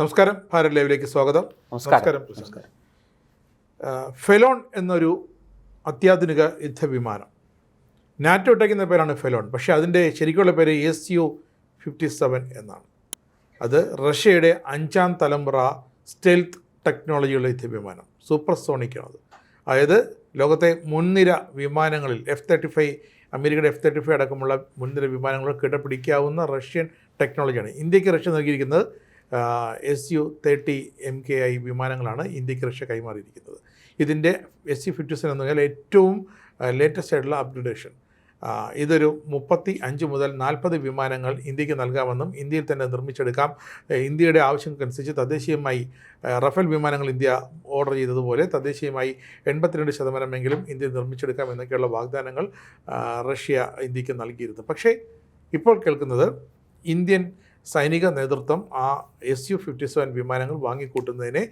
നമസ്കാരം, ഭാരത് ലൈവിലേക്ക് സ്വാഗതം. നമസ്കാരം. ഫെലോൺ എന്നൊരു അത്യാധുനിക യുദ്ധവിമാനം, നാറ്റോ ഇട്ടേക്കുന്ന പേരാണ് ഫെലോൺ, പക്ഷേ അതിൻ്റെ ശരിക്കുള്ള പേര് Su-57 എന്നാണ്. അത് റഷ്യയുടെ 5ാം തലമുറ സ്റ്റെൽത്ത് ടെക്നോളജിയുള്ള യുദ്ധവിമാനം, സൂപ്പർസോണിക്കാണത്. അതായത് ലോകത്തെ മുൻനിര വിമാനങ്ങളിൽ F-35, അമേരിക്കയുടെ F-35 അടക്കമുള്ള മുൻനിര വിമാനങ്ങൾ കിടപിടിക്കാവുന്ന റഷ്യൻ ടെക്നോളജിയാണ്. ഇന്ത്യക്ക് റഷ്യ നൽകിയിരിക്കുന്നത് Su-30 MKI വിമാനങ്ങളാണ് ഇന്ത്യക്ക് റഷ്യ കൈമാറിയിരിക്കുന്നത്. ഇതിൻ്റെ Su-57 എന്ന് പറഞ്ഞാൽ ഏറ്റവും ലേറ്റസ്റ്റ് ആയിട്ടുള്ള അപ്ഗ്രഡേഷൻ. ഇതൊരു 35 മുതൽ 40 വിമാനങ്ങൾ ഇന്ത്യക്ക് നൽകാമെന്നും ഇന്ത്യയിൽ തന്നെ നിർമ്മിച്ചെടുക്കാം. ഇന്ത്യയുടെ ആവശ്യങ്ങൾക്കനുസരിച്ച് തദ്ദേശീയമായി റഫേൽ വിമാനങ്ങൾ ഇന്ത്യ ഓർഡർ ചെയ്തതുപോലെ തദ്ദേശീയമായി 82% ഇന്ത്യയിൽ നിർമ്മിച്ചെടുക്കാം എന്നൊക്കെയുള്ള വാഗ്ദാനങ്ങൾ റഷ്യ ഇന്ത്യക്ക് നൽകിയിരുന്നു. പക്ഷേ ഇപ്പോൾ കേൾക്കുന്നത് ഇന്ത്യൻ സൈനിക നേതൃത്വം ആ Su-57 വിമാനങ്ങൾ വാങ്ങിക്കൂട്ടുന്നതിനെ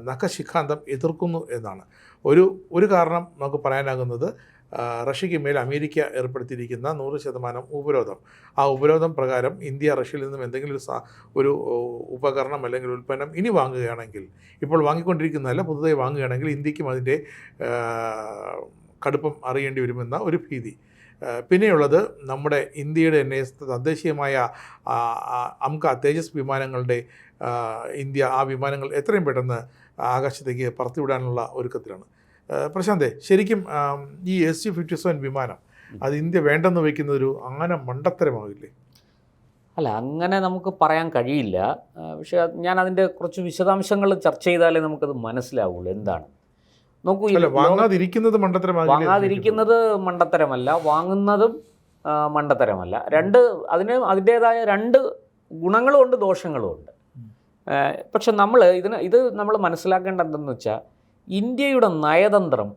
നഖശിഖാന്തം എതിർക്കുന്നു എന്നാണ്. ഒരു കാരണം നമുക്ക് പറയാനാകുന്നത്, റഷ്യയ്ക്ക് മേൽ അമേരിക്ക ഏർപ്പെടുത്തിയിരിക്കുന്ന 100% ഉപരോധം. ആ ഉപരോധം പ്രകാരം ഇന്ത്യ റഷ്യയിൽ നിന്നും എന്തെങ്കിലും ഒരു ഉപകരണം അല്ലെങ്കിൽ ഉൽപ്പന്നം ഇനി വാങ്ങുകയാണെങ്കിൽ, ഇപ്പോൾ വാങ്ങിക്കൊണ്ടിരിക്കുന്നതല്ല, പുതുതായി വാങ്ങുകയാണെങ്കിൽ ഇന്ത്യക്കും അതിൻ്റെ കടുപ്പം അറിയേണ്ടി വരുമെന്ന ഒരു ഭീതി. പിന്നെയുള്ളത്, നമ്മുടെ ഇന്ത്യയുടെ തന്നെ തദ്ദേശീയമായ അംക തേജസ് വിമാനങ്ങളുടെ ഇന്ത്യ ആ വിമാനങ്ങൾ എത്രയും പെട്ടെന്ന് ആകാശത്തേക്ക് പറത്തിവിടാനുള്ള ഒരുക്കത്തിലാണ്. പ്രശാന്തേ, ശരിക്കും ഈ Su-57 വിമാനം അത് ഇന്ത്യ വേണ്ടെന്ന് വയ്ക്കുന്നതൊരു അങ്ങനെ മണ്ടത്തരമാവില്ലേ? അല്ല, അങ്ങനെ നമുക്ക് പറയാൻ കഴിയില്ല. പക്ഷേ ഞാൻ അതിൻ്റെ കുറച്ച് വിശദാംശങ്ങൾ ചർച്ച ചെയ്താലേ നമുക്കത് മനസ്സിലാവുള്ളൂ എന്താണ്. നോക്കൂ, വാങ്ങാതിരിക്കുന്നത് മണ്ടത്തരമല്ല, വാങ്ങുന്നതും മണ്ടത്തരമല്ല. അതിൻ്റേതായ രണ്ട് ഗുണങ്ങളുമുണ്ട്, ദോഷങ്ങളുമുണ്ട്. പക്ഷെ ഇത് നമ്മൾ മനസ്സിലാക്കേണ്ട എന്തെന്ന് വെച്ചാൽ, ഇന്ത്യയുടെ നയതന്ത്രം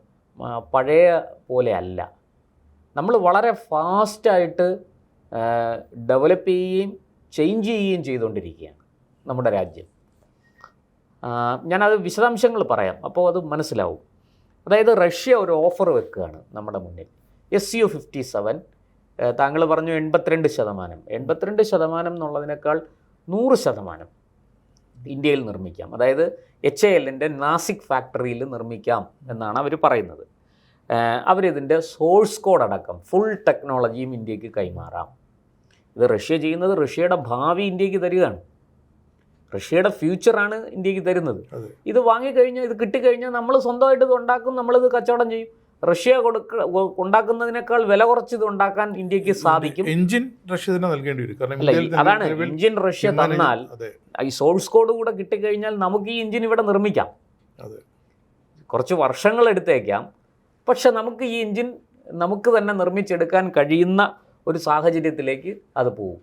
പഴയ പോലെ അല്ല. നമ്മൾ വളരെ ഫാസ്റ്റായിട്ട് ഡെവലപ്പ് ചെയ്യുകയും ചേഞ്ച് ചെയ്യുകയും ചെയ്തുകൊണ്ടിരിക്കുകയാണ് നമ്മുടെ രാജ്യം. ഞാനത് വിശദാംശങ്ങൾ പറയാം, അപ്പോൾ അത് മനസ്സിലാവും. അതായത് റഷ്യ ഒരു ഓഫർ വെക്കുകയാണ് നമ്മുടെ മുന്നിൽ. Su-57 താങ്കൾ പറഞ്ഞു 82%. 82% എന്നുള്ളതിനേക്കാൾ 100% ഇന്ത്യയിൽ നിർമ്മിക്കാം. അതായത് HALൻ്റെ നാസിക് ഫാക്ടറിയിൽ നിർമ്മിക്കാം എന്നാണ് അവർ പറയുന്നത്. അവരിതിൻ്റെ സോഴ്സ് കോഡ് അടക്കം ഫുൾ ടെക്നോളജിയും ഇന്ത്യക്ക് കൈമാറാം. ഇത് റഷ്യ ചെയ്യുന്നത് റഷ്യയുടെ ഭാവി ഇന്ത്യക്ക് തരികയാണ്. റഷ്യയുടെ ഫ്യൂച്ചറാണ് ഇന്ത്യക്ക് തരുന്നത്. ഇത് വാങ്ങിക്കഴിഞ്ഞാൽ, ഇത് കിട്ടിക്കഴിഞ്ഞാൽ നമ്മൾ സ്വന്തമായിട്ട് ഇത് ഉണ്ടാക്കും, നമ്മളിത് കച്ചവടം ചെയ്യും. റഷ്യ ഉണ്ടാക്കുന്നതിനേക്കാൾ വില കുറച്ച് ഇത് ഉണ്ടാക്കാൻ ഇന്ത്യക്ക് സാധിക്കും. എഞ്ചിൻ റഷ്യ തന്നെ നൽകേണ്ടി വരും. അല്ല, അതാണ്, എഞ്ചിൻ റഷ്യ തന്നാൽ ഈ സോഴ്സ് കോഡ് കൂടെ കിട്ടിക്കഴിഞ്ഞാൽ നമുക്ക് ഈ എഞ്ചിൻ ഇവിടെ നിർമ്മിക്കാം. കുറച്ച് വർഷങ്ങൾ എടുത്തേക്കാം, പക്ഷെ നമുക്ക് ഈ എഞ്ചിൻ നമുക്ക് തന്നെ നിർമ്മിച്ചെടുക്കാൻ കഴിയുന്ന ഒരു സാഹചര്യത്തിലേക്ക് അത് പോകും.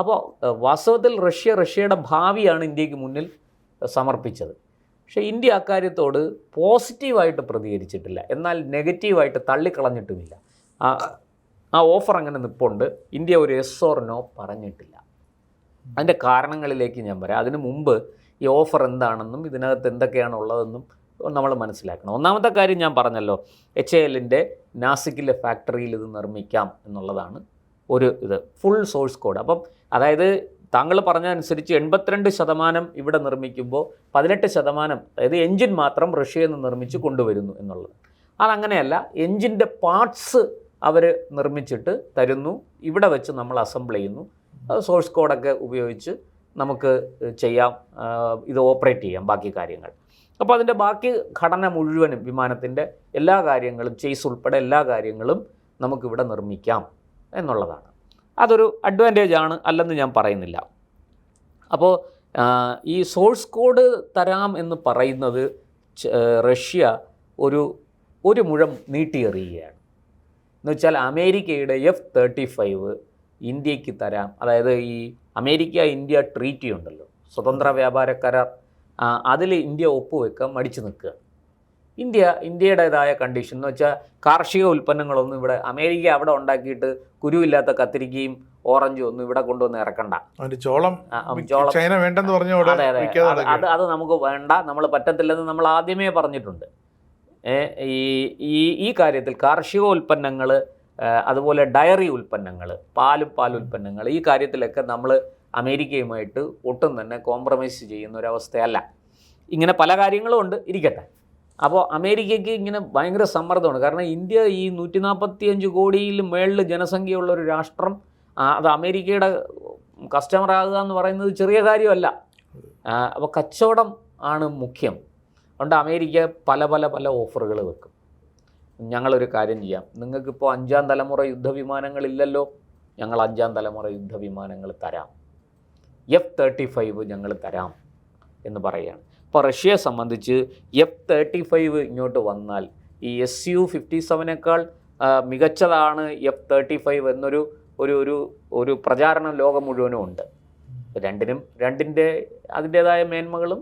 അപ്പോൾ വാസ്തവത്തിൽ റഷ്യയുടെ ഭാവിയാണ് ഇന്ത്യക്ക് മുന്നിൽ സമർപ്പിച്ചത്. പക്ഷേ ഇന്ത്യ അക്കാര്യത്തോട് പോസിറ്റീവായിട്ട് പ്രതികരിച്ചിട്ടില്ല, എന്നാൽ നെഗറ്റീവായിട്ട് തള്ളിക്കളഞ്ഞിട്ടുമില്ല. ആ ഓഫർ അങ്ങനെ നിൽപ്പുണ്ട്. ഇന്ത്യ ഒരു yes or no പറഞ്ഞിട്ടില്ല. അതിൻ്റെ കാരണങ്ങളിലേക്ക് ഞാൻ വരാം. അതിനു മുമ്പ് ഈ ഓഫർ എന്താണെന്നും ഇതിനകത്ത് എന്തൊക്കെയാണ് ഉള്ളതെന്നും നമ്മൾ മനസ്സിലാക്കണം. ഒന്നാമത്തെ കാര്യം ഞാൻ പറഞ്ഞല്ലോ, HALൻ്റെ നാസിക്കിലെ ഫാക്ടറിയിൽ ഇത് നിർമ്മിക്കാം എന്നുള്ളതാണ് ഇത് ഫുൾ സോഴ്സ് കോഡ്. അപ്പം അതായത് താങ്കൾ പറഞ്ഞ അനുസരിച്ച് 82% ഇവിടെ നിർമ്മിക്കുമ്പോൾ 18%, അതായത് എൻജിൻ മാത്രം റഷ്യയിൽ നിന്ന് നിർമ്മിച്ച് കൊണ്ടുവരുന്നു എന്നുള്ളത്. അതങ്ങനെയല്ല, എൻജിൻ്റെ പാർട്സ് അവർ നിർമ്മിച്ചിട്ട് തരുന്നു, ഇവിടെ വെച്ച് നമ്മൾ അസംബിൾ ചെയ്യുന്നു. അത് സോഴ്സ് കോഡൊക്കെ ഉപയോഗിച്ച് നമുക്ക് ചെയ്യാം, ഇത് ഓപ്പറേറ്റ് ചെയ്യാം, ബാക്കി കാര്യങ്ങൾ. അപ്പോൾ അതിൻ്റെ ബാക്കി ഘടന മുഴുവനും, വിമാനത്തിൻ്റെ എല്ലാ കാര്യങ്ങളും, ചേസ് ഉൾപ്പെടെ എല്ലാ കാര്യങ്ങളും നമുക്കിവിടെ നിർമ്മിക്കാം എന്നുള്ളതാണ്. അതൊരു അഡ്വാൻറ്റേജ് ആണ്, അല്ലെന്ന് ഞാൻ പറയുന്നില്ല. അപ്പോൾ ഈ സോഴ്സ് കോഡ് തരാം എന്ന് പറയുന്നത് റഷ്യ ഒരു മുഴം നീട്ടിയെറിയുകയാണ്. എന്നുവെച്ചാൽ അമേരിക്കയുടെ F-35 ഇന്ത്യക്ക് തരാം. അതായത് ഈ അമേരിക്ക ഇന്ത്യ ട്രീറ്റി ഉണ്ടല്ലോ, സ്വതന്ത്ര വ്യാപാര കരാർ, അതിൽ ഇന്ത്യ ഒപ്പുവെക്കാൻ മടിച്ചു നിൽക്കുക. ഇന്ത്യയുടേതായ കണ്ടീഷൻ എന്ന് വെച്ചാൽ കാർഷിക ഉൽപ്പന്നങ്ങളൊന്നും ഇവിടെ അമേരിക്ക അവിടെ ഉണ്ടാക്കിയിട്ട് കുരുവില്ലാത്ത കത്തിരിക്കയും ഓറഞ്ചും ഒന്നും ഇവിടെ കൊണ്ടുവന്ന് ഇറക്കണ്ട. ചോളം അത് നമുക്ക് വേണ്ട, നമ്മൾ പറ്റത്തില്ലെന്ന് നമ്മൾ ആദ്യമേ പറഞ്ഞിട്ടുണ്ട്. ഈ കാര്യത്തിൽ കാർഷിക ഉൽപ്പന്നങ്ങൾ, അതുപോലെ ഡയറി ഉൽപ്പന്നങ്ങൾ, പാലുൽപ്പന്നങ്ങൾ, ഈ കാര്യത്തിലൊക്കെ നമ്മൾ അമേരിക്കയുമായിട്ട് ഒട്ടും തന്നെ കോംപ്രമൈസ് ചെയ്യുന്ന ഒരവസ്ഥയല്ല. ഇങ്ങനെ പല കാര്യങ്ങളും ഉണ്ട്, ഇരിക്കട്ടെ. അപ്പോൾ അമേരിക്കയ്ക്ക് ഇങ്ങനെ ഭയങ്കര സമ്മർദ്ദമാണ്. കാരണം ഇന്ത്യ ഈ 145 കോടിയിൽ മേളിൽ ജനസംഖ്യയുള്ള ഒരു രാഷ്ട്രം, അത് അമേരിക്കയുടെ കസ്റ്റമർ ആകുക എന്ന് പറയുന്നത് ചെറിയ കാര്യമല്ല. അപ്പോൾ കച്ചവടം ആണ് മുഖ്യം. അതുകൊണ്ട് അമേരിക്ക പല പല പല ഓഫറുകൾ വെക്കും. ഞങ്ങളൊരു കാര്യം ചെയ്യാം, നിങ്ങൾക്കിപ്പോൾ 5ാം തലമുറ യുദ്ധവിമാനങ്ങളില്ലല്ലോ, ഞങ്ങൾ 5ാം തലമുറ യുദ്ധവിമാനങ്ങൾ തരാം, F-35 ഞങ്ങൾ തരാം എന്ന് പറയുകയാണ്. ഇപ്പോൾ റഷ്യയെ സംബന്ധിച്ച് F-35 ഇങ്ങോട്ട് വന്നാൽ ഈ Su-57നേക്കാൾ മികച്ചതാണ് F-35 എന്നൊരു ഒരു ഒരു ഒരു പ്രചാരണം ലോകം മുഴുവനും ഉണ്ട്. രണ്ടിൻ്റെ അതിൻ്റേതായ മേന്മകളും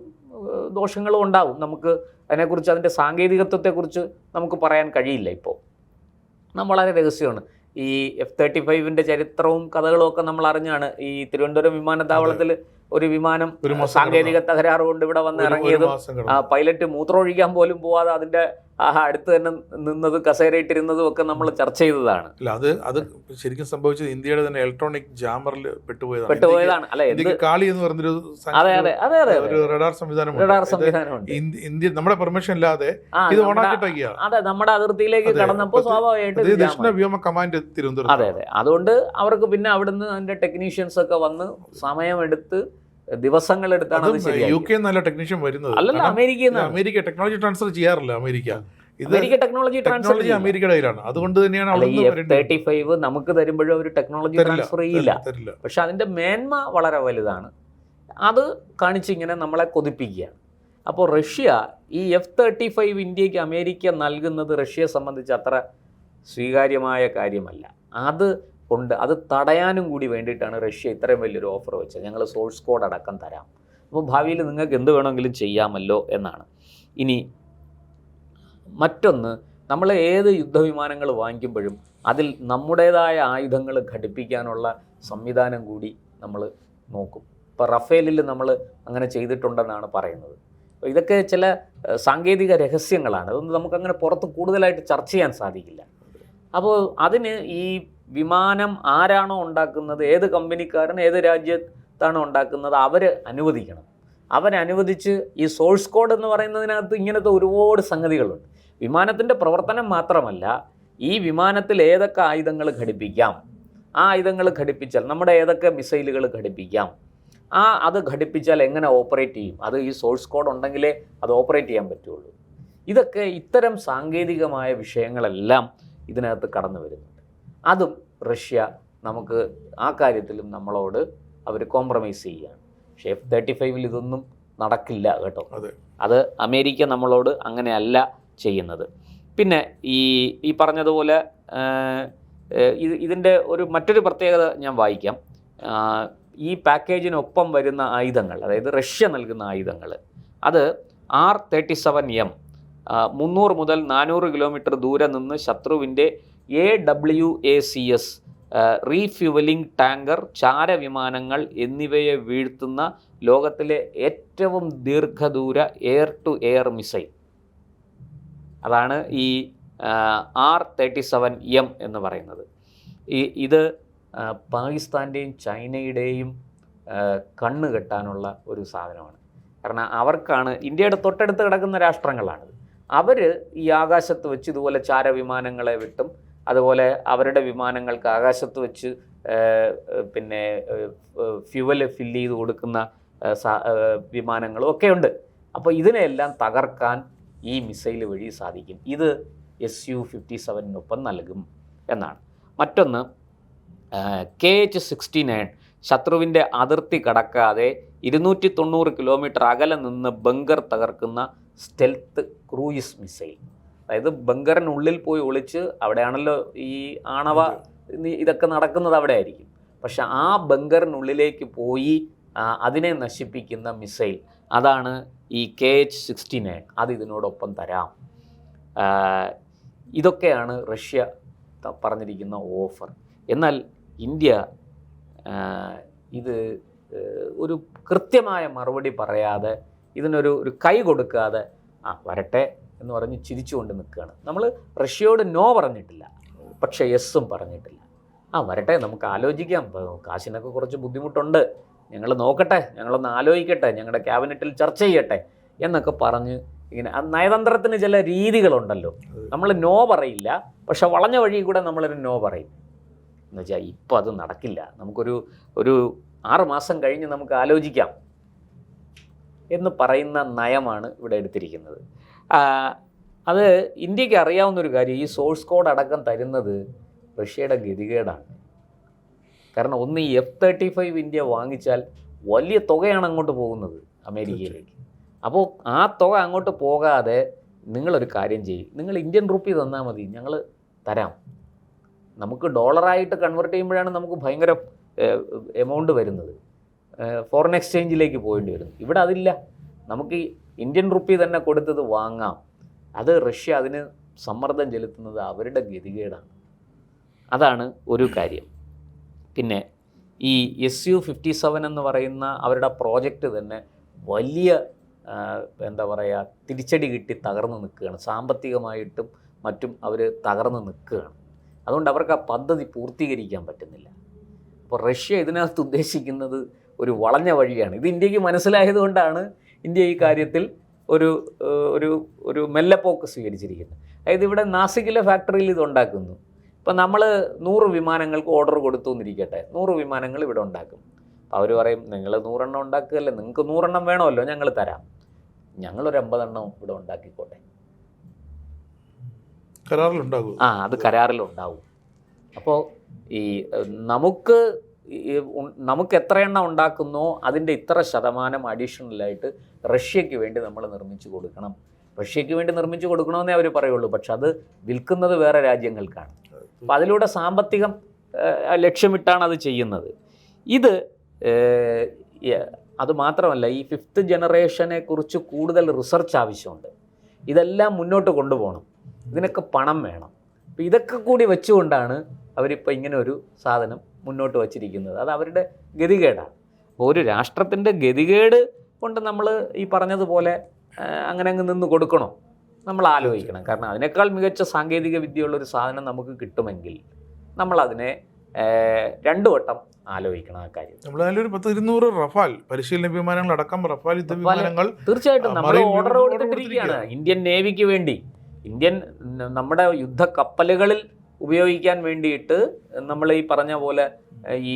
ദോഷങ്ങളും ഉണ്ടാവും. നമുക്ക് അതിനെക്കുറിച്ച്, അതിൻ്റെ സാങ്കേതികത്വത്തെക്കുറിച്ച് നമുക്ക് പറയാൻ കഴിയില്ല ഇപ്പോൾ. വളരെ രഹസ്യമാണ്. ഈ F-35ൻ്റെ ചരിത്രവും കഥകളും ഒക്കെ നമ്മൾ അറിഞ്ഞാണ്. ഈ തിരുവനന്തപുരം വിമാനത്താവളത്തിൽ ഒരു വിമാനം സാങ്കേതിക തകരാറ് കൊണ്ട് ഇവിടെ വന്ന് ഇറങ്ങിയതും പൈലറ്റ് മൂത്രമൊഴിക്കാൻ പോലും പോവാതെ അതിൻ്റെ അടുത്ത് തന്നെ നിന്നത്, കസേരയിട്ടിരുന്നതും ഒക്കെ നമ്മൾ ചർച്ച ചെയ്തതാണ്. അത് ശരിക്കും സംഭവിച്ചത് ഇന്ത്യയുടെ തന്നെ ഇലക്ട്രോണിക് ജാമറിൽ പെട്ടുപോയതാണ്. അല്ലെ, കാളി എന്ന് പറഞ്ഞൊരു റഡാർ സംവിധാനമുണ്ട്. ഇന്ത്യ നമ്മുടെ പെർമിഷൻ ഇല്ലാതെ ഇത് ഓണാക്കിട്ടൊക്കെയാണ്. അതെ, നമ്മുടെ അതിർത്തിയിലേക്ക് കടന്നപ്പോൾ സ്വാഭാവികമായിട്ട് ദക്ഷിണ വ്യോമ കമാൻഡ് തിരുവനന്തപുരം. അതെ, അതുകൊണ്ട് അവർക്ക് പിന്നെ അവിടുന്ന് അതിന്റെ ടെക്നീഷ്യൻസ് ഒക്കെ വന്ന് സമയമെടുത്ത് ദിവസങ്ങളെടുത്താണ് UK നല്ല ടെക്നീഷ്യൻ വരുന്നത്. അല്ലല്ല, അമേരിക്ക ടെക്നോളജി ട്രാൻസ്ഫർ ചെയ്യാറില്ല. അമേരിക്ക ടെക്നോളജി അമേരിക്കയുടെ കയ്യിലാണ്. അതുകൊണ്ട് തന്നെയാണ് F-35 നമുക്ക് തരുമ്പോഴും ഒരു ടെക്നോളജി ട്രാൻസ്ഫർ ചെയ്യില്ല. പക്ഷെ അതിന്റെ മേന്മ വളരെ വലുതാണ്. അത് കാണിച്ചിങ്ങനെ നമ്മളെ കൊതിപ്പിക്കുകയാണ്. അപ്പോൾ റഷ്യ ഈ F-35 ഇന്ത്യക്ക് അമേരിക്ക നൽകുന്നത് റഷ്യയെ സംബന്ധിച്ച് അത്ര സ്വീകാര്യമായ കാര്യമല്ല. അത് തടയാനും കൂടി വേണ്ടിയിട്ടാണ് റഷ്യ ഇത്രയും വലിയൊരു ഓഫർ വെച്ചത്. ഞങ്ങൾ സോഴ്സ് കോഡ് അടക്കം തരാം, അപ്പോൾ ഭാവിയിൽ നിങ്ങൾക്ക് എന്ത് വേണമെങ്കിലും ചെയ്യാമല്ലോ എന്നാണ്. ഇനി മറ്റൊന്ന്, നമ്മൾ ഏത് യുദ്ധവിമാനങ്ങൾ വാങ്ങിക്കുമ്പോഴും അതിൽ നമ്മുടേതായ ആയുധങ്ങൾ ഘടിപ്പിക്കാനുള്ള സംവിധാനം കൂടി നമ്മൾ നോക്കും. ഇപ്പോൾ റഫേലിൽ നമ്മൾ അങ്ങനെ ചെയ്തിട്ടുണ്ടെന്നാണ് പറയുന്നത്. അപ്പോൾ ഇതൊക്കെ ചില സാങ്കേതിക രഹസ്യങ്ങളാണ്. അതൊന്നും നമുക്കങ്ങനെ പുറത്ത് കൂടുതലായിട്ട് ചർച്ച ചെയ്യാൻ സാധിക്കില്ല. അപ്പോൾ അതിന് ഈ വിമാനം ആരാണോ ഉണ്ടാക്കുന്നത്, ഏത് കമ്പനിക്കാരൻ ഏത് രാജ്യത്താണോ ഉണ്ടാക്കുന്നത്, അവർ അനുവദിക്കണം. അവരനുവദിച്ച് ഈ സോഴ്സ് കോഡ് എന്ന് പറയുന്നതിനകത്ത് ഇങ്ങനത്തെ ഒരുപാട് സംഗതികളുണ്ട്. വിമാനത്തിൻ്റെ പ്രവർത്തനം മാത്രമല്ല, ഈ വിമാനത്തിൽ ഏതൊക്കെ ആയുധങ്ങൾ ഘടിപ്പിക്കാം, ആ ആയുധങ്ങൾ ഘടിപ്പിച്ചാൽ നമ്മുടെ ഏതൊക്കെ മിസൈലുകൾ ഘടിപ്പിക്കാം, അത് ഘടിപ്പിച്ചാൽ എങ്ങനെ ഓപ്പറേറ്റ് ചെയ്യും, അത് ഈ സോഴ്സ് കോഡ് ഉണ്ടെങ്കിലേ അത് ഓപ്പറേറ്റ് ചെയ്യാൻ പറ്റുള്ളൂ. ഇതൊക്കെ ഇത്തരം സാങ്കേതികമായ വിഷയങ്ങളെല്ലാം ഇതിനകത്ത് കടന്നു വരുന്നുണ്ട്. അതും റഷ്യ നമുക്ക് ആ കാര്യത്തിലും നമ്മളോട് അവർ കോംപ്രമൈസ് ചെയ്യുകയാണ്. പക്ഷേ F-35 ഇതൊന്നും നടക്കില്ല കേട്ടോ. അത് അമേരിക്ക നമ്മളോട് അങ്ങനെയല്ല ചെയ്യുന്നത്. പിന്നെ ഈ പറഞ്ഞതുപോലെ ഇതിൻ്റെ മറ്റൊരു പ്രത്യേകത ഞാൻ വായിക്കാം. ഈ പാക്കേജിനൊപ്പം വരുന്ന ആയുധങ്ങൾ, അതായത് റഷ്യ നൽകുന്ന ആയുധങ്ങൾ, അത് R-37M 300 മുതൽ 400 കിലോമീറ്റർ ദൂരെ നിന്ന് ശത്രുവിൻ്റെ AWACS റീഫ്യൂവലിംഗ് ടാങ്കർ, ചാരവിമാനങ്ങൾ എന്നിവയെ വീഴ്ത്തുന്ന ലോകത്തിലെ ഏറ്റവും ദീർഘദൂര എയർ ടു എയർ മിസൈൽ. അതാണ് ഈ R-37M എന്ന് പറയുന്നത്. ഇത് പാകിസ്ഥാൻ്റെയും ചൈനയുടെയും കണ്ണ് കെട്ടാനുള്ള ഒരു സാധനമാണ്. കാരണം അവർക്കാണ്, ഇന്ത്യയുടെ തൊട്ടടുത്ത് കിടക്കുന്ന രാഷ്ട്രങ്ങളാണിത്. അവർ ഈ ആകാശത്ത് വെച്ച് ഇതുപോലെ ചാരവിമാനങ്ങളെ വിട്ടും അതുപോലെ അവരുടെ വിമാനങ്ങൾക്ക് ആകാശത്ത് വെച്ച് പിന്നെ ഫ്യുവൽ ഫില്ല് ചെയ്ത് കൊടുക്കുന്ന വിമാനങ്ങളും ഒക്കെ ഉണ്ട്. അപ്പോൾ ഇതിനെല്ലാം തകർക്കാൻ ഈ മിസൈൽ വഴി സാധിക്കും. ഇത് Su-57 നൽകും എന്നാണ്. മറ്റൊന്ന്, KH-69 ശത്രുവിൻ്റെ അതിർത്തി കടക്കാതെ 290 കിലോമീറ്റർ അകലെ നിന്ന് ബങ്കർ തകർക്കുന്ന സ്റ്റെൽത്ത് ക്രൂയിസ് മിസൈൽ. അതായത് ബങ്കറിനുള്ളിൽ പോയി ഒളിച്ച്, അവിടെയാണല്ലോ ഈ ആണവ ഇതൊക്കെ നടക്കുന്നത്, അവിടെ ആയിരിക്കും. പക്ഷെ ആ ബങ്കറിനുള്ളിലേക്ക് പോയി അതിനെ നശിപ്പിക്കുന്ന മിസൈൽ, അതാണ് ഈ KH-69. അത് ഇതിനോടൊപ്പം തരാം. ഇതൊക്കെയാണ് റഷ്യ പറഞ്ഞിരിക്കുന്ന ഓഫർ. എന്നാൽ ഇന്ത്യ ഇത് ഒരു കൃത്യമായ മറുപടി പറയാതെ, ഇതിനൊരു കൈ കൊടുക്കാതെ വരട്ടെ എന്ന് പറഞ്ഞ് ചിരിച്ചുകൊണ്ട് നിൽക്കുകയാണ്. നമ്മൾ റഷ്യയോട് നോ പറഞ്ഞിട്ടില്ല, പക്ഷേ യെസ്സും പറഞ്ഞിട്ടില്ല. വരട്ടെ, നമുക്ക് ആലോചിക്കാം, കാശിനൊക്കെ കുറച്ച് ബുദ്ധിമുട്ടുണ്ട്, ഞങ്ങൾ നോക്കട്ടെ, ഞങ്ങളൊന്ന് ആലോചിക്കട്ടെ, ഞങ്ങളുടെ ക്യാബിനറ്റിൽ ചർച്ച ചെയ്യട്ടെ എന്നൊക്കെ പറഞ്ഞ് ഇങ്ങനെ നയതന്ത്രത്തിന് ചില രീതികളുണ്ടല്ലോ. നമ്മൾ നോ പറയില്ല, പക്ഷെ വളഞ്ഞ വഴി കൂടെ നമ്മളൊരു നോ പറയും. എന്ന് വെച്ചാൽ ഇപ്പം അത് നടക്കില്ല, ഒരു 6 മാസം കഴിഞ്ഞ് നമുക്ക് ആലോചിക്കാം എന്ന് പറയുന്ന നയമാണ് ഇവിടെ എടുത്തിരിക്കുന്നത്. അത് ഇന്ത്യക്ക് അറിയാവുന്നൊരു കാര്യം, ഈ സോഴ്സ് കോഡ് അടക്കം തരുന്നത് റഷ്യയുടെ ഗതികേടാണ്. കാരണം ഒന്ന് ഈ F-35 ഇന്ത്യ വാങ്ങിച്ചാൽ വലിയ തുകയാണ് അങ്ങോട്ട് പോകുന്നത് അമേരിക്കയിലേക്ക്. അപ്പോൾ ആ തുക അങ്ങോട്ട് പോകാതെ നിങ്ങളൊരു കാര്യം ചെയ്യും, നിങ്ങൾ ഇന്ത്യൻ റുപ്പി തന്നാൽ മതി, ഞങ്ങൾ തരാം. നമുക്ക് ഡോളറായിട്ട് കൺവേർട്ട് ചെയ്യുമ്പോഴാണ് നമുക്ക് ഭയങ്കര എമൗണ്ട് വരുന്നത്, ഫോറിൻ എക്സ്ചേഞ്ചിലേക്ക് പോകേണ്ടി വരുന്നു. ഇവിടെ അതില്ല, നമുക്ക് ഇന്ത്യൻ റുപ്പി തന്നെ കൊടുത്തത് വാങ്ങാം. അത് റഷ്യ അതിന് സമ്മർദ്ദം ചെലുത്തുന്നത് അവരുടെ ഗതികേടാണ്. അതാണ് ഒരു കാര്യം. പിന്നെ ഈ Su-57 എന്ന് പറയുന്ന അവരുടെ പ്രോജക്റ്റ് തന്നെ വലിയ എന്താ പറയുക, തിരിച്ചടി കിട്ടി തകർന്ന് നിൽക്കുകയാണ്. സാമ്പത്തികമായിട്ടും മറ്റും അവർ തകർന്ന് നിൽക്കുകയാണ്. അതുകൊണ്ട് അവർക്ക് ആ പദ്ധതി പൂർത്തീകരിക്കാൻ പറ്റുന്നില്ല. അപ്പോൾ റഷ്യ ഇതിനകത്ത് ഉദ്ദേശിക്കുന്നത് ഒരു വളഞ്ഞ വഴിയാണ്. ഇത് ഇന്ത്യക്ക് മനസ്സിലായതുകൊണ്ടാണ് ഇന്ത്യ ഈ കാര്യത്തിൽ ഒരു മെല്ലെപ്പോക്ക് സ്വീകരിച്ചിരിക്കുന്നത്. അതായത് ഇവിടെ നാസിക്കിലെ ഫാക്ടറിയിൽ ഇത് ഉണ്ടാക്കുന്നു. ഇപ്പം നമ്മൾ 100 വിമാനങ്ങൾക്ക് ഓർഡർ കൊടുത്തു എന്നിരിക്കട്ടെ, 100 വിമാനങ്ങൾ ഇവിടെ ഉണ്ടാക്കും. അപ്പോൾ അവർ പറയും, നിങ്ങൾ 100 എണ്ണം ഉണ്ടാക്കുകയല്ലേ, നിങ്ങൾക്ക് 100 എണ്ണം വേണമല്ലോ, ഞങ്ങൾ തരാം, ഞങ്ങളൊരു 50 എണ്ണം ഇവിടെ ഉണ്ടാക്കിക്കോട്ടെ. കരാറിലുണ്ടാകും. അത് കരാറിലുണ്ടാവും. അപ്പോൾ ഈ നമുക്ക് എത്ര എണ്ണം ഉണ്ടാക്കുന്നോ അതിൻ്റെ ഇത്ര ശതമാനം അഡീഷണലായിട്ട് റഷ്യയ്ക്ക് വേണ്ടി നമ്മൾ നിർമ്മിച്ചു കൊടുക്കണം. റഷ്യയ്ക്ക് വേണ്ടി നിർമ്മിച്ചു കൊടുക്കണമെന്നേ അവർ പറയുള്ളൂ, പക്ഷെ അത് വിൽക്കുന്നത് വേറെ രാജ്യങ്ങൾക്കാണ്. അപ്പോൾ അതിലൂടെ സാമ്പത്തികം ലക്ഷ്യമിട്ടാണ് അത് ചെയ്യുന്നത്. ഇത് അതുമാത്രമല്ല, ഈ 5th ജനറേഷനെ കുറിച്ച് കൂടുതൽ റിസർച്ച് ആവശ്യമുണ്ട്. ഇതെല്ലാം മുന്നോട്ട് കൊണ്ടുപോകണം, ഇതിനൊക്കെ പണം വേണം. അപ്പോൾ ഇതൊക്കെ കൂടി വെച്ചുകൊണ്ടാണ് അവരിപ്പോൾ ഇങ്ങനെ ഒരു സാധനം മുന്നോട്ട് വച്ചിരിക്കുന്നത്. അത് അവരുടെ ഗതികേടാണ്. അപ്പോൾ ഒരു രാഷ്ട്രത്തിൻ്റെ ഗതികേട് കൊണ്ട് നമ്മൾ ഈ പറഞ്ഞതുപോലെ അങ്ങനെ അങ്ങ് നിന്ന് കൊടുക്കണോ, നമ്മൾ ആലോചിക്കണം. കാരണം അതിനേക്കാൾ മികച്ച സാങ്കേതിക വിദ്യയുള്ളൊരു സാധനം നമുക്ക് കിട്ടുമെങ്കിൽ നമ്മളതിനെ 2 വട്ടം ആലോചിക്കണം. ആ കാര്യം നമ്മളൊരു 10-200 റഫാൽ പരിശീലന വിമാനങ്ങൾ അടക്കം റഫാൽ യുദ്ധ വിമാനങ്ങൾ തീർച്ചയായിട്ടും നമ്മൾ ഓർഡർ കൊടുത്തിട്ടിരിക്കുകയാണ് ഇന്ത്യൻ നേവിക്ക് വേണ്ടി. നമ്മുടെ യുദ്ധ കപ്പലുകളിൽ ഉപയോഗിക്കാൻ വേണ്ടിയിട്ട് നമ്മൾ ഈ പറഞ്ഞ പോലെ ഈ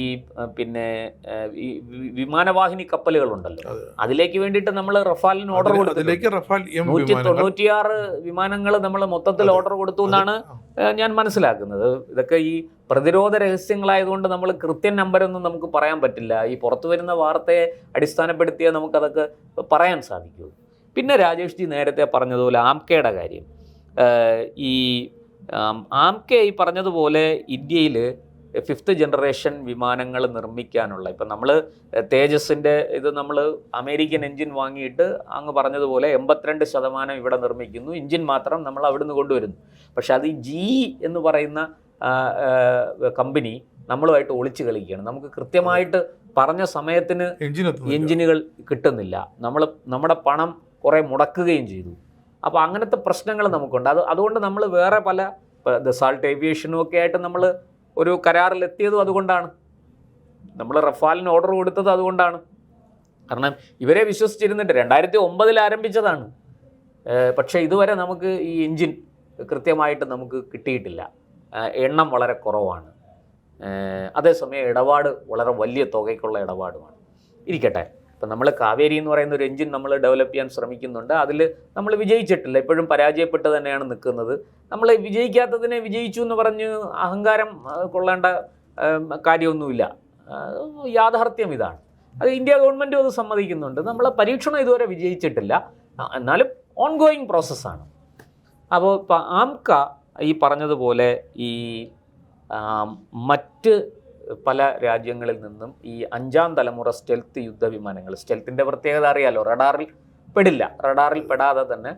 ഈ വിമാനവാഹിനി കപ്പലുകളുണ്ടല്ലോ, അതിലേക്ക് വേണ്ടിയിട്ട് നമ്മൾ റഫാലിന് ഓർഡർ കൊടുത്തു. 196 വിമാനങ്ങൾ നമ്മൾ മൊത്തത്തിൽ ഓർഡർ കൊടുത്തു എന്നാണ് ഞാൻ മനസ്സിലാക്കുന്നത്. ഇതൊക്കെ ഈ പ്രതിരോധ രഹസ്യങ്ങളായതുകൊണ്ട് നമ്മൾ കൃത്യം നമ്പരൊന്നും നമുക്ക് പറയാൻ പറ്റില്ല. ഈ പുറത്തു വരുന്ന വാർത്തയെ അടിസ്ഥാനപ്പെടുത്തിയാൽ നമുക്കതൊക്കെ പറയാൻ സാധിക്കൂ. പിന്നെ രാജേഷ് ജി നേരത്തെ പറഞ്ഞതുപോലെ ആംകയുടെ കാര്യം, ഈ ആംകെ ഈ പറഞ്ഞതുപോലെ ഇന്ത്യയിൽ 5th ജനറേഷൻ വിമാനങ്ങൾ നിർമ്മിക്കാനുള്ള, ഇപ്പം നമ്മൾ തേജസിൻ്റെ ഇത് നമ്മൾ അമേരിക്കൻ എൻജിൻ വാങ്ങിയിട്ട് അങ്ങ് പറഞ്ഞതുപോലെ 82% ഇവിടെ നിർമ്മിക്കുന്നു, എൻജിൻ മാത്രം നമ്മൾ അവിടുന്ന് കൊണ്ടുവരുന്നു. പക്ഷെ അത് ഈ GE എന്ന് പറയുന്ന കമ്പനി നമ്മളുമായിട്ട് ഒളിച്ച് കളിക്കുകയാണ്. നമുക്ക് കൃത്യമായിട്ട് പറഞ്ഞ സമയത്തിന് എൻജിനുകൾ കിട്ടുന്നില്ല, നമ്മുടെ പണം കുറേ മുടക്കുകയും ചെയ്തു. അപ്പോൾ അങ്ങനത്തെ പ്രശ്നങ്ങൾ നമുക്കുണ്ട്. അതുകൊണ്ട് നമ്മൾ വേറെ പല ദസാൾട്ട് ഏവിയേഷനും ഒക്കെ ആയിട്ട് നമ്മൾ ഒരു കരാറിലെത്തിയതും അതുകൊണ്ടാണ്. നമ്മൾ റഫാലിന് ഓർഡർ കൊടുത്തത് അതുകൊണ്ടാണ്. കാരണം ഇവരെ വിശ്വസിച്ചിരുന്നിട്ട് 2009 ആരംഭിച്ചതാണ്. പക്ഷേ ഇതുവരെ നമുക്ക് ഈ എൻജിൻ കൃത്യമായിട്ട് നമുക്ക് കിട്ടിയിട്ടില്ല. എണ്ണം വളരെ കുറവാണ്. അതേസമയം ഇടപാട് വളരെ വലിയ തുകയ്ക്കുള്ള ഇടപാടുമാണ്. ഇരിക്കട്ടെ, ഇപ്പം നമ്മൾ കാവേരി എന്ന് പറയുന്ന ഒരു എൻജിൻ നമ്മൾ ഡെവലപ്പ് ചെയ്യാൻ ശ്രമിക്കുന്നുണ്ട്. അതിൽ നമ്മൾ വിജയിച്ചിട്ടില്ല, ഇപ്പോഴും പരാജയപ്പെട്ട് തന്നെയാണ് നിൽക്കുന്നത്. നമ്മൾ വിജയിക്കാത്തതിനെ വിജയിച്ചു എന്ന് പറഞ്ഞ് അഹങ്കാരം കൊള്ളേണ്ട കാര്യമൊന്നുമില്ല. യാഥാർത്ഥ്യം ഇതാണ്. അത് ഇന്ത്യ ഗവൺമെൻറ്റും അത് സമ്മതിക്കുന്നുണ്ട്. നമ്മളെ പരീക്ഷണം ഇതുവരെ വിജയിച്ചിട്ടില്ല, എന്നാലും ഓൺഗോയിങ് പ്രോസസ്സാണ്. അപ്പോൾ ഇപ്പം ആംക ഈ പറഞ്ഞതുപോലെ ഈ മറ്റ് പല രാജ്യങ്ങളിൽ നിന്നും ഈ 5ാം തലമുറ സ്റ്റെൽത്ത് യുദ്ധവിമാനങ്ങൾ, സ്റ്റെൽത്തിൻ്റെ പ്രത്യേകത അറിയാലോ, റഡാറിൽ പെടാതെ തന്നെ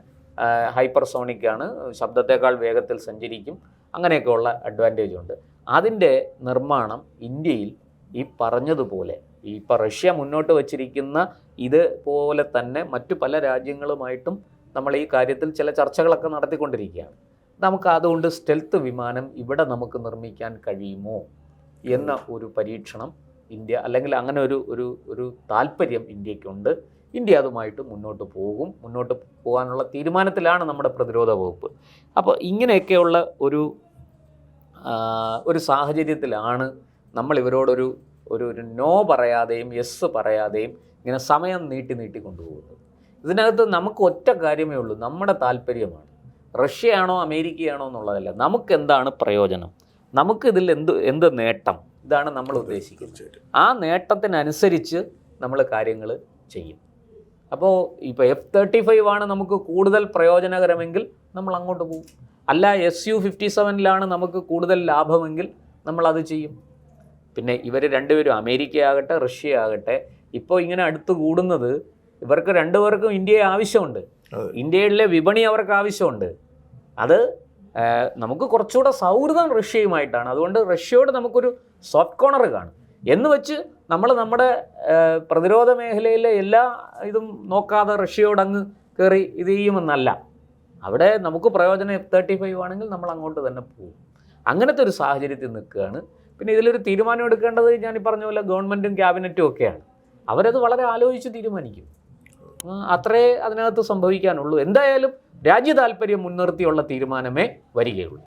ഹൈപ്പർസോണിക്കാണ്, ശബ്ദത്തേക്കാൾ വേഗത്തിൽ സഞ്ചരിക്കും, അങ്ങനെയൊക്കെയുള്ള അഡ്വാൻറ്റേജ് ഉണ്ട്. അതിൻ്റെ നിർമ്മാണം ഇന്ത്യയിൽ ഈ പറഞ്ഞതുപോലെ ഇപ്പോൾ റഷ്യ മുന്നോട്ട് വച്ചിരിക്കുന്ന ഇതുപോലെ തന്നെ മറ്റു പല രാജ്യങ്ങളുമായിട്ടും നമ്മൾ ഈ കാര്യത്തിൽ ചില ചർച്ചകളൊക്കെ നടത്തിക്കൊണ്ടിരിക്കുകയാണ്. നമുക്ക് അതുകൊണ്ട് സ്റ്റെൽത്ത് വിമാനം ഇവിടെ നമുക്ക് നിർമ്മിക്കാൻ കഴിയുമോ എന്ന ഒരു പരീക്ഷണം ഇന്ത്യ, അല്ലെങ്കിൽ അങ്ങനെ ഒരു താല്പര്യം ഇന്ത്യക്കുണ്ട്. ഇന്ത്യ അതുമായിട്ട് മുന്നോട്ട് പോകാനുള്ള തീരുമാനത്തിലാണ് നമ്മുടെ പ്രതിരോധ വകുപ്പ്. അപ്പോൾ ഇങ്ങനെയൊക്കെയുള്ള ഒരു സാഹചര്യത്തിലാണ് നമ്മൾ ഇവരോടൊരു നോ പറയാതെയും യെസ് പറയാതെയും ഇങ്ങനെ സമയം നീട്ടി കൊണ്ടുപോകുന്നത്. ഇതിനകത്ത് നമുക്ക് ഒറ്റ കാര്യമേ ഉള്ളൂ, നമ്മുടെ താല്പര്യമാണ്. റഷ്യയാണോ അമേരിക്കയാണോ എന്നുള്ളതല്ല, നമുക്ക് എന്താണ് പ്രയോജനം, നമുക്കിതിൽ എന്ത് നേട്ടം, ഇതാണ് നമ്മൾ ഉദ്ദേശിക്കുന്നത്. ആ നേട്ടത്തിനനുസരിച്ച് നമ്മൾ കാര്യങ്ങൾ ചെയ്യും. അപ്പോൾ ഇപ്പോൾ F-35 ആണ് നമുക്ക് കൂടുതൽ പ്രയോജനകരമെങ്കിൽ നമ്മൾ അങ്ങോട്ട് പോകും. അല്ല Su-57 നമുക്ക് കൂടുതൽ ലാഭമെങ്കിൽ നമ്മളത് ചെയ്യും. പിന്നെ ഇവർ രണ്ടുപേരും, അമേരിക്ക ആകട്ടെ റഷ്യ ആകട്ടെ, ഇപ്പോൾ ഇങ്ങനെ അടുത്ത് കൂടുന്നത് ഇവർക്ക് രണ്ടുപേർക്കും ഇന്ത്യയെ ആവശ്യമുണ്ട്. ഇന്ത്യയിലെ വിപണി അവർക്ക് ആവശ്യമുണ്ട്. അത് നമുക്ക് കുറച്ചുകൂടെ സൗഹൃദം റഷ്യയുമായിട്ടാണ്. അതുകൊണ്ട് റഷ്യയോട് നമുക്കൊരു സോഫ്റ്റ് കോർണർ കാണും എന്ന് വെച്ച് നമ്മുടെ പ്രതിരോധ മേഖലയിലെ എല്ലാ ഇതും നോക്കാതെ റഷ്യയോട് അങ്ങ് കയറി ഇത് ചെയ്യുമെന്നല്ല. അവിടെ നമുക്ക് പ്രയോജനം F-35 ആണെങ്കിൽ നമ്മൾ അങ്ങോട്ട് തന്നെ പോകും. അങ്ങനത്തെ ഒരു സാഹചര്യത്തിൽ നിൽക്കുകയാണ്. പിന്നെ ഇതിലൊരു തീരുമാനം എടുക്കേണ്ടത് ഞാൻ ഈ പറഞ്ഞ പോലെ ഗവൺമെൻറ്റും ക്യാബിനറ്റും ഒക്കെയാണ്. അവരത് വളരെ ആലോചിച്ച് തീരുമാനിക്കും. അത്രേ അതിനകത്ത് സംഭവിക്കാനുള്ളൂ. എന്തായാലും രാജ്യ താല്പര്യം മുൻനിർത്തിയുള്ള തീരുമാനമേ വരികയുള്ളൂ.